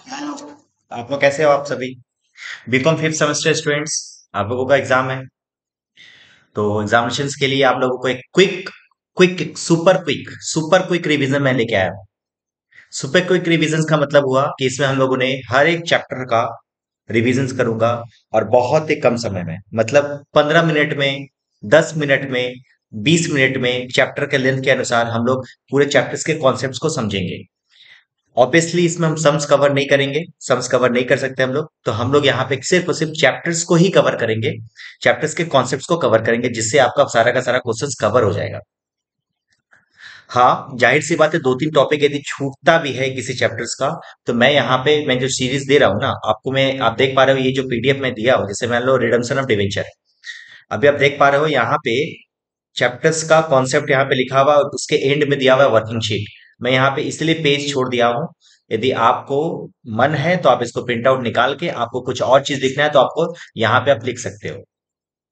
Hello. आप लोग कैसे हो? आप सभी बीकॉम फिफ्थ सेमेस्टर स्टूडेंट्स, आप लोगों का एग्जाम है। तो एग्जामिनेशंस के लिए आप लोगों को एक quick quick super quick revision मैं लेके आया हूँ। सुपर क्विक रिवीजन का मतलब हुआ कि इसमें हम लोगों ने हर एक चैप्टर का रिवीजन करूंगा, और बहुत ही कम समय में, मतलब 15 मिनट में, 10 मिनट में, 20 मिनट में, चैप्टर के लेंथ के अनुसार हम लोग पूरे चैप्टर्स के कॉन्सेप्ट्स को समझेंगे। ऑब्वियसली इसमें हम सम्स कवर नहीं करेंगे, सम्स कवर नहीं कर सकते हम लोग, तो हम लोग यहाँ पे सिर्फ और सिर्फ चैप्टर्स को ही कवर करेंगे, चैप्टर्स के कॉन्सेप्ट्स को कवर करेंगे, जिससे आपका सारा का सारा क्वेश्चंस कवर हो जाएगा। हाँ, जाहिर सी बात है, दो तीन टॉपिक यदि छूटता भी है किसी चैप्टर्स का, तो मैं यहाँ पे मैं जो सीरीज दे रहा हूँ ना आपको, मैं आप देख पा रहे हो ये जो पीडीएफ मैं दिया हूँ, जैसे मान लो रिडम्पशन ऑफ डिवेंचर, अभी आप देख पा रहे हो यहाँ पे चैप्टर्स का कॉन्सेप्ट यहाँ पे लिखा हुआ है, और उसके एंड में दिया हुआ है वर्किंग शीट। मैं यहाँ पे इसलिए पेज छोड़ दिया हूँ, यदि आपको मन है तो आप इसको प्रिंट आउट निकाल के, आपको कुछ और चीज लिखना है तो आपको यहाँ पे आप लिख सकते हो।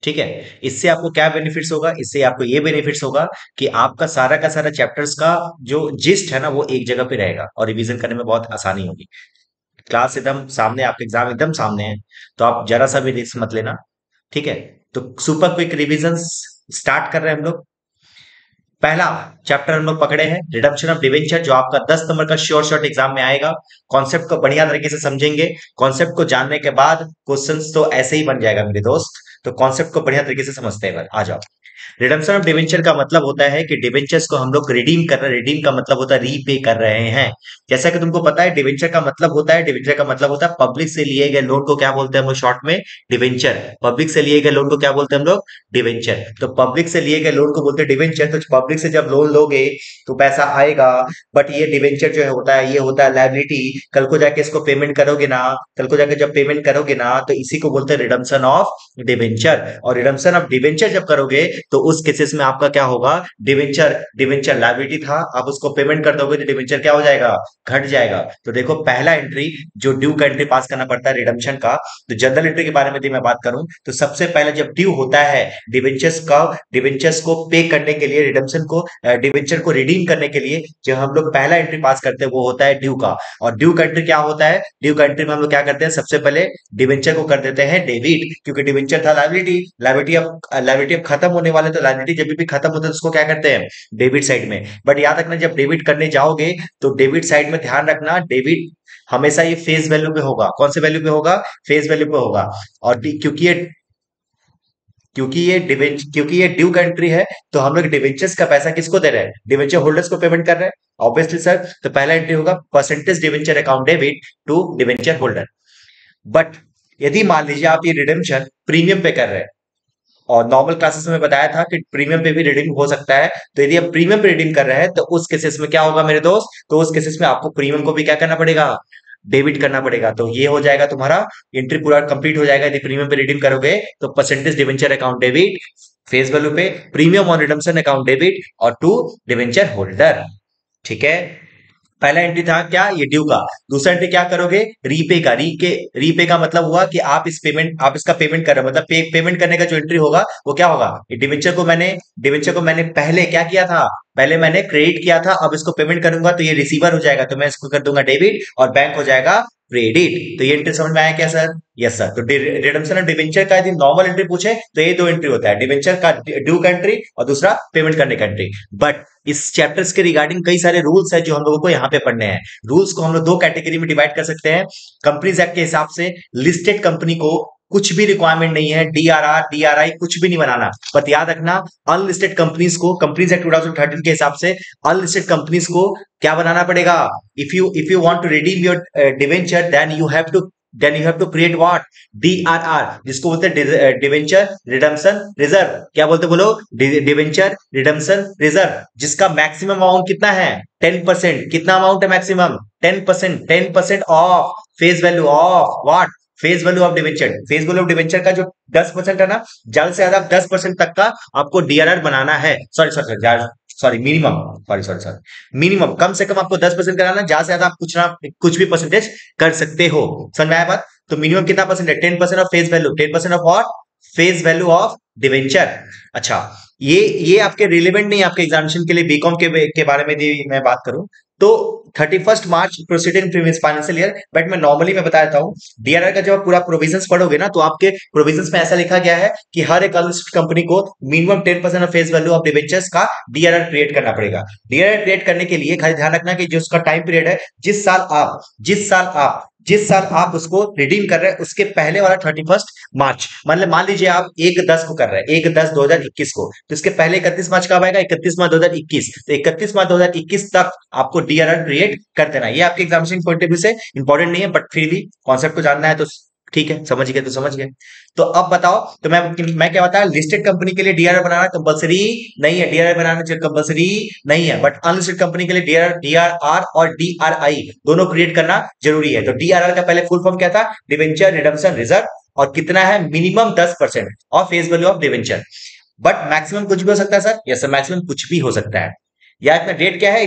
ठीक है। इससे आपको क्या बेनिफिट्स होगा? इससे आपको ये बेनिफिट्स होगा कि आपका सारा का सारा चैप्टर्स का जो जिस्ट है ना, वो एक जगह पे रहेगा, और रिवीजन करने में बहुत आसानी होगी। क्लास एकदम सामने, आपका एग्जाम एकदम सामने है, तो आप जरा सा भी रिस्क मत लेना। ठीक है। तो सुपर क्विक रिवीजन स्टार्ट कर रहे हैं हम लोग। पहला चैप्टर हम लोग पकड़े हैं रिडम्पशन ऑफ डिवेंचर, जो आपका 10 नंबर का श्योर शॉट एग्जाम में आएगा। कॉन्सेप्ट को बढ़िया तरीके से समझेंगे। कॉन्सेप्ट को जानने के बाद क्वेश्चंस तो ऐसे ही बन जाएगा मेरे दोस्त। तो कॉन्सेप्ट को बढ़िया तरीके से समझते हैं, आ जाओ। रिडम्पशन ऑफ डिवेंचर का मतलब होता है कि डिवेंचर्स को हम लोग रिडीम कर रहे हैं। रिडीम का मतलब होता है रीपे कर रहे हैं। जैसा कि तुमको पता है, डिवेंचर का मतलब होता है, डिवेंचर का मतलब होता है पब्लिक से लिए गए लोन को क्या बोलते हैं हम लोग शॉर्ट में? डिवेंचर। पब्लिक से लिए गए लोन को क्या बोलते हैं हम लोग? डिवेंचर। तो पब्लिक से लिए गए लोन को बोलते हैं डिवेंचर। तो पब्लिक से जब लोन लोगे तो पैसा आएगा, बट ये डिवेंचर जो है होता है, ये होता है लायबिलिटी। कल को जाके इसको पेमेंट करोगे ना, कल को जाके जब पेमेंट करोगे ना, तो इसी को बोलते हैं रिडम्पशन ऑफ डिवेंचर। और रिडम्पशन ऑफ डिवेंचर जब करोगे तो उस केसेस में आपका क्या होगा? डिवेंचर डिवेंचर लायबिलिटी था, आप उसको पेमेंट कर दोगे तो डिवेंचर क्या हो जाएगा? घट जाएगा। तो देखो, पहला एंट्री जो ड्यू का एंट्री पास करना पड़ता है रिडम्पशन का। तो जनरल एंट्री के बारे में यदि मैं बात करूं, तो सबसे पहले जब ड्यू होता है डिवेंचर्स को पे करने के लिए, रिडम्पशन को, डिवेंचर को रिडीम करने के लिए, जो हम लोग पहला एंट्री पास करते हैं वो होता है ड्यू का। और ड्यू का एंट्री क्या होता है? ड्यू का एंट्री में हम लोग क्या करते हैं? सबसे पहले डिवेंचर को कर देते हैं डेबिट, क्योंकि डिवेंचर था लायबिलिटी। लायबिलिटी अब खत्म होने वाले, तो लायबिलिटी जब भी खत्म होता है तो उसको क्या करते हैं? डेबिट साइड में। बट याद रखना, जब डेबिट करने जाओगे तो डेबिट साइड में ध्यान रखना, डेबिट हमेशा ये फेस वैल्यू पे होगा। कौन से वैल्यू पे होगा? फेस वैल्यू पे होगा। और क्योंकि ये ड्यू कंट्री है, तो हम लोग डिवेंचर्स का पैसा किसको दे रहे हैं? डिवेंचर होल्डर्स को पेमेंट कर रहे हैं। ऑब्वियसली सर, तो पहला एंट्री होगा percentage debenture account debit to debenture holder. But यदि मान लीजिए आप ये रिडेम्पशन प्रीमियम पे कर रहे हैं, और नॉर्मल क्लासेस में बताया था कि प्रीमियम पे भी रिडीम हो सकता है, तो यदि आप प्रीमियम पे रिडीम कर रहे हैं तो उस केसेस में क्या होगा मेरे दोस्त? तो उस केसेस में आपको प्रीमियम को भी क्या करना पड़ेगा? डेबिट करना पड़ेगा। तो ये हो जाएगा तुम्हारा एंट्री पूरा कंप्लीट हो जाएगा। यदि प्रीमियम पे रिडीम करोगे तो percentage debenture account debit face value पे, premium on redemption account debit, और टू डिवेंचर होल्डर। ठीक है। पहला एंट्री था क्या? ये ड्यू का। दूसरा एंट्री क्या करोगे? रीपे का। रीपे का मतलब हुआ कि आप इसका पेमेंट कर रहे हो, मतलब पेमेंट करने का जो एंट्री होगा वो क्या होगा? ये डिवेंचर को मैंने पहले क्या किया था? पहले मैंने क्रेडिट किया था, अब इसको पेमेंट करूंगा तो ये रिसीवर हो जाएगा, तो मैं इसको कर दूंगा डेबिट, और बैंक हो जाएगा क्रेडिट। तो ये एंट्री समझ में आया क्या सर? Yes sir. तो रिडम्पशन ऑफ डिवेंचर का यदि नॉर्मल एंट्री पूछे तो ये दो एंट्री होता है, डिवेंचर का ड्यू का एंट्री और दूसरा पेमेंट करने का एंट्री। बट इस चैप्टर्स के रिगार्डिंग कई सारे रूल्स है जो हम लोगों को यहाँ पे पढ़ने हैं। रूल्स को हम लोग दो कैटेगरी में डिवाइड कर सकते हैं। कंपनीज एक्ट के हिसाब से लिस्टेड कंपनी को कुछ भी रिक्वायरमेंट नहीं है, डीआरआर डीआरआई कुछ भी नहीं बनाना। पर याद रखना, अनलिस्टेड कंपनीज को, कंपनीज एक्ट 2013 के हिसाब से अनलिस्टेड कंपनीज को क्या बनाना पड़ेगा? If you want to redeem your debenture, then you have to create what? DRR, जिसको बोलते हैं डिवेंचर रिडम्पशन रिजर्व। क्या बोलते बोलो? डिवेंचर रिडम्पशन रिजर्व, जिसका मैक्सिमम अमाउंट कितना है? 10%। कितना अमाउंट है maximum? 10%। 10% of face value of what? Face value of debenture. Face value of debenture का जो 10% है ना, ज्यादा से ज्यादा 10% तक का आपको डीआरआर बनाना है। Sorry sorry sorry sorry minimum, sorry sorry sorry minimum, कम से कम आपको 10% कराना, ज्यादा से ज्यादा आप कुछ भी परसेंटेज कर सकते हो। समझ में आया बात? तो मिनिमम कितना परसेंट है? 10% of face value. 10% of what? Face value of debenture. अच्छा, ये आपके रिलेवेंट नहीं, आपके एग्जामिनेशन के लिए बीकॉम के बारे में यदि मैं बात करूं, तो 31 March proceeding previous financial year, but मैं नॉर्मली मैं बता देता हूँ, डीआरआर का जब पूरा प्रोविजंस पढ़ोगे ना, तो आपके प्रोविजंस में ऐसा लिखा गया है कि हर एक अनलिस्टेड कंपनी को minimum 10% of face value of debentures का डीआरआर क्रिएट करना पड़ेगा। डीआरआर क्रिएट करने के लिए खाली ध्यान रखना कि जो उसका टाइम पीरियड है, जिस साल आप उसको रिडीम कर रहे हैं उसके पहले वाला 31 मार्च, मतलब मान लीजिए आप 1/10 को कर रहे हैं, 1/10/2021 को, तो इसके पहले 31 मार्च कब आएगा? 31 मार्च 2021। तो 31 मार्च 2021 तक आपको डीआरआर क्रिएट कर देना है। ये आपके एग्जामिनेशन पॉइंट ऑफ व्यू से इंपॉर्टेंट नहीं है, बट फिर भी कॉन्सेप्ट को जानना है तो ठीक है, समझ गए तो समझ गए। तो अब बताओ, तो मैं क्या बताया, लिस्टेड कंपनी के लिए डीआरआर बनाना कंपलसरी नहीं है, डीआरआर बनाना कंपलसरी नहीं है, बट अनलिस्टेड कंपनी के लिए डीआरआर और डीआरआई दोनों क्रिएट करना जरूरी है। तो डीआरआर का पहले फुल फॉर्म क्या था? डिवेंचर रिडम्पशन रिजर्व, और कितना है? Minimum 10% of face value of debenture, but maximum कुछ भी हो सकता है सर। यस सर, मैक्सिमम कुछ भी हो सकता है। या इतना डेट क्या है?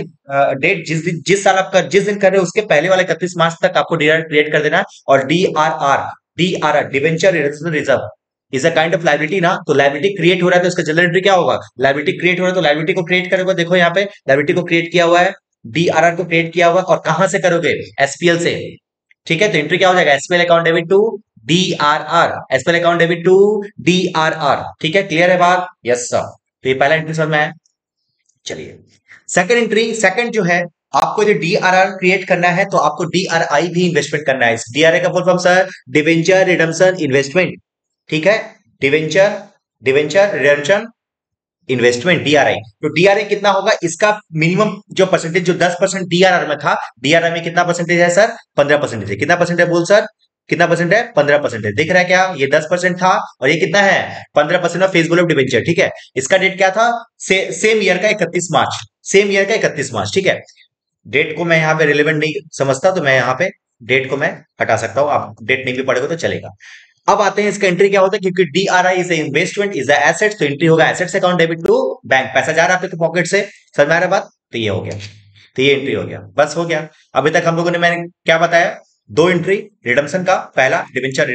डेट जिस साल आपका जिस दिन कर रहे हो उसके पहले वाले 31 मार्च तक आपको डीआरआर क्रिएट कर देना है। और DRR debenture reserve is a kind of liability ना, तो लाइबिलिटी क्रिएट हो रहा है तो इसका जनरल एंट्री क्या होगा? लाइबिलिटी क्रिएट हो रहा है तो लाइबिलिटी को क्रिएट करोगे, देखो यहाँ पे लाइबिलिटी को क्रिएट किया हुआ है, डीआरआर को क्रिएट किया हुआ है, और कहां से करोगे? एसपीएल से। ठीक है, तो एंट्री क्या हो जाएगा? SPL account debit to DRR, SPL account debit to DRR. ठीक है, क्लियर है बात? Yes sir. तो ये पहला एंट्री समझ में आया। चलिए सेकंड एंट्री, सेकंड जो है, आपको जो डीआरआर क्रिएट करना है तो आपको डीआरआई भी इन्वेस्टमेंट करना है। डीआरआई का full form sir, debenture redemption investment. ठीक है, debenture debenture redemption investment, DRI. तो डीआरआई कितना होगा? इसका मिनिमम जो परसेंटेज, जो 10% डीआरआर में था, डीआरआई में कितना परसेंटेज है सर? 15% है। कितना परसेंट है बोल सर? कितना परसेंट है? 15% है। दिख रहा है क्या? ये 10% था और ये कितना है? 15% of face value of debenture. ठीक है, इसका डेट क्या था? सेम ईयर का 31 मार्च, सेम ईयर का 31 मार्च। ठीक है, डेट को मैं यहाँ पे रिलेवेंट नहीं समझता तो मैं यहाँ पे डेट को मैं हटा सकता हूँ, आप डेट नहीं भी पढ़ेगा तो चलेगा। अब आते हैं इसका एंट्री क्या होता है, क्योंकि DRI is investment is asset, तो एंट्री होगा assets account debit to bank, पैसा जा रहा है आपके पॉकेट से। समझ में आ रहा है बात? तो ये हो गया, तो ये एंट्री हो गया, बस हो गया। अभी तक हम लोगों ने, मैंने क्या बताया? दो एंट्री रिडम्पशन का, पहला डिवेंचर,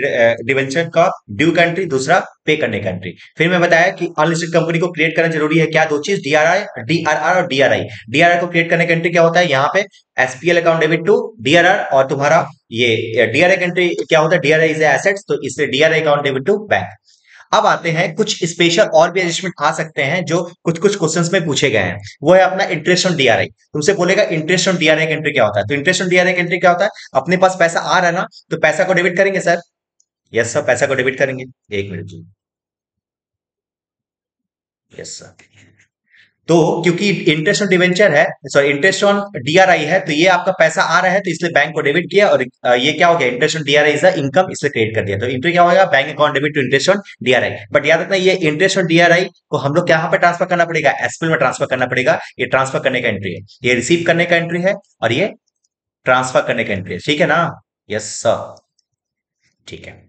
डिवेंचर का ड्यू का एंट्री, दूसरा पे करने का एंट्री। फिर मैं बताया कि अनलिस्टेड कंपनी को क्रिएट करना जरूरी है, क्या? दो चीज, डीआरआर और डीआरआई। डीआरआर को क्रिएट करने का एंट्री क्या होता है? यहाँ पे SPL account debit to DRR, और तुम्हारा ये डीआरआई का एंट्री क्या होता है? डीआरआई इज एसेट्स, तो इसलिए DRI account debit to bank. अब आते हैं कुछ स्पेशल और भी एडजस्टमेंट आ सकते हैं जो कुछ कुछ क्वेश्चंस में पूछे गए हैं। वो है अपना इंटरेस्ट ऑन डीआरआई। तुमसे बोलेगा इंटरेस्ट ऑन डीआरआई का एंट्री क्या होता है? तो इंटरेस्ट ऑन डीआरआई का एंट्री क्या होता है? अपने पास पैसा आ रहा है ना, तो पैसा को डेबिट करेंगे सर। यस सर, पैसा को डेबिट करेंगे। एक मिनट जी। यस सर, तो क्योंकि इंटरेस्ट ऑन डिवेंचर है, सॉरी इंटरेस्ट ऑन डीआरआई है, तो ये आपका पैसा आ रहा है तो इसलिए बैंक को डेबिट किया, और ये क्या हो गया? Interest on DRI is income, इसलिए क्रेडिट कर दिया। तो इंट्री क्या होगा? Bank account debit to interest on DRI. But याद रखना, ये इंटरेस्ट ऑन डीआरआई को हम लोग यहाँ पे ट्रांसफर करना पड़ेगा, एसपीएल में ट्रांसफर करना पड़ेगा। ये ट्रांसफर करने का एंट्री है, ये रिसीव करने का एंट्री है, और ये ट्रांसफर करने का एंट्री है। ठीक है ना? यस सर, ठीक है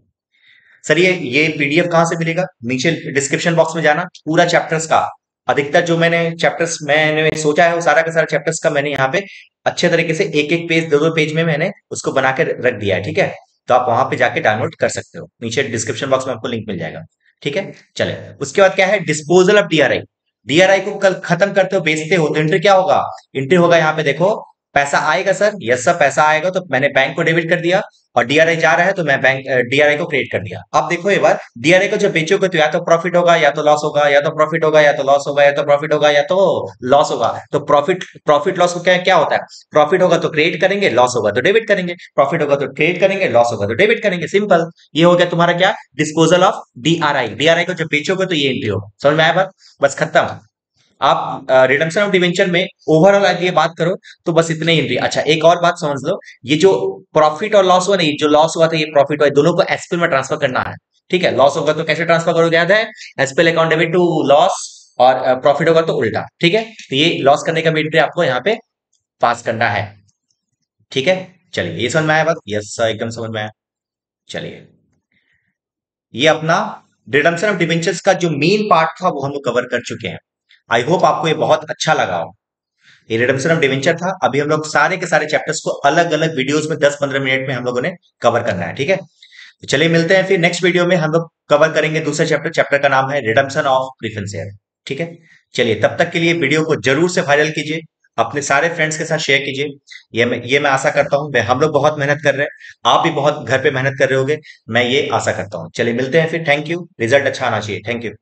सर। ये पीडीएफ कहां से मिलेगा? नीचे डिस्क्रिप्शन बॉक्स में जाना, पूरा चैप्टर्स का, अधिकतर जो मैंने चैप्टर्स मैंने सोचा है वो सारा का सारा चैप्टर्स का मैंने यहाँ पे अच्छे तरीके से एक एक पेज, दो दो पेज में मैंने उसको बना के रख दिया है। ठीक है, तो आप वहां पे जाके डाउनलोड कर सकते हो, नीचे डिस्क्रिप्शन बॉक्स में आपको लिंक मिल जाएगा। ठीक है, चले उसके बाद क्या है? Disposal of DRI. डीआरआई को कल खत्म करते हो, बेचते हो, तो इंट्री क्या होगा? इंट्री होगा यहाँ पे देखो, पैसा आएगा सर। यस सर, पैसा आएगा, तो मैंने बैंक को डेबिट कर दिया, और डीआरआई जा रहा है तो मैं बैंक डीआरआई को क्रिएट कर दिया। अब देखो एक बार, डीआरआई को जब बेचोगे तो या तो प्रॉफिट होगा या तो लॉस होगा, या तो प्रॉफिट होगा या तो लॉस होगा, या तो प्रॉफिट होगा या तो लॉस होगा। तो प्रॉफिट प्रॉफिट लॉस को क्या क्या होता है? प्रॉफिट होगा तो क्रेडिट करेंगे, लॉस होगा तो डेबिट करेंगे। प्रॉफिट होगा तो क्रेडिट करेंगे, लॉस होगा तो डेबिट करेंगे, सिंपल। ये हो गया तुम्हारा क्या? Disposal of DRI. डीआरआई को जब बेचोगे तो ये एंट्री होगा। समझ में आया बात? बस खत्म। आप रिडम्पशन ऑफ डिवेंचर में ओवरऑल आगे बात करो तो बस इतने ही एंट्री। अच्छा, एक और बात समझ लो, ये जो प्रॉफिट और लॉस हुआ नहीं, जो लॉस हुआ था, ये प्रॉफिट हुआ, दोनों को एसपीएल में ट्रांसफर करना है। ठीक है, लॉस होगा तो कैसे ट्रांसफर करोगे? याद है, SPL account debit to loss, और प्रॉफिट होगा तो उल्टा। ठीक है, तो ये लॉस करने का भी एंट्री आपको यहाँ पे पास करना है। ठीक है, चलिए, ये समझ में आया बात? यस सर, एकदम समझ में आया। चलिए, ये अपना रिडम्पशन ऑफ डिवेंचर्स का जो मेन पार्ट था वो हम लोग कवर कर चुके हैं। आई होप आपको ये बहुत अच्छा लगा हो। ये रिडम्पशन ऑफ डिवेंचर था। अभी हम लोग सारे के सारे चैप्टर्स को अलग अलग वीडियोस में 10-15 मिनट में हम लोगों ने कवर करना है। ठीक है, तो चलिए मिलते हैं फिर नेक्स्ट वीडियो में। हम लोग कवर करेंगे दूसरा चैप्टर, चैप्टर का नाम है रिडम्पशन ऑफ प्रेफरेंस शेयर। ठीक है, चलिए तब तक के लिए वीडियो को जरूर से वायरल कीजिए, अपने सारे फ्रेंड्स के साथ शेयर कीजिए। ये मैं आशा करता हूँ। मैं हम लोग बहुत मेहनत कर रहे हैं, आप भी बहुत घर पे मेहनत कर रहे होगे, मैं ये आशा करता हूँ। चलिए मिलते हैं फिर। Thank you. रिजल्ट अच्छा आना चाहिए। Thank you.